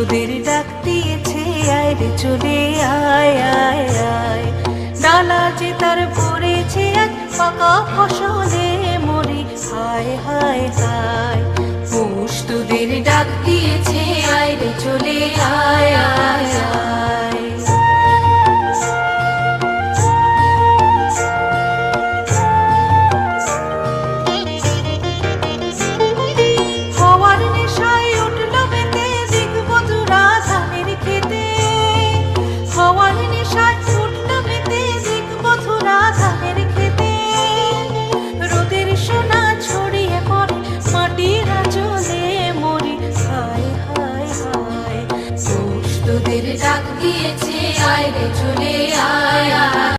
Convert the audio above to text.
তোদের ডাক দিয়েছে, আয় রে চলে আয় আয় আয়। ডালা যে তার পড়েছে এক পাকা ফসলে মরি, হায় হায় হায়। পৌষ তোদের ডাক দিয়েছে, আয় রে চলে আয় আয় আয়। তোদের ডাক দিয়েছে, আয় রে চলে আয় আয়।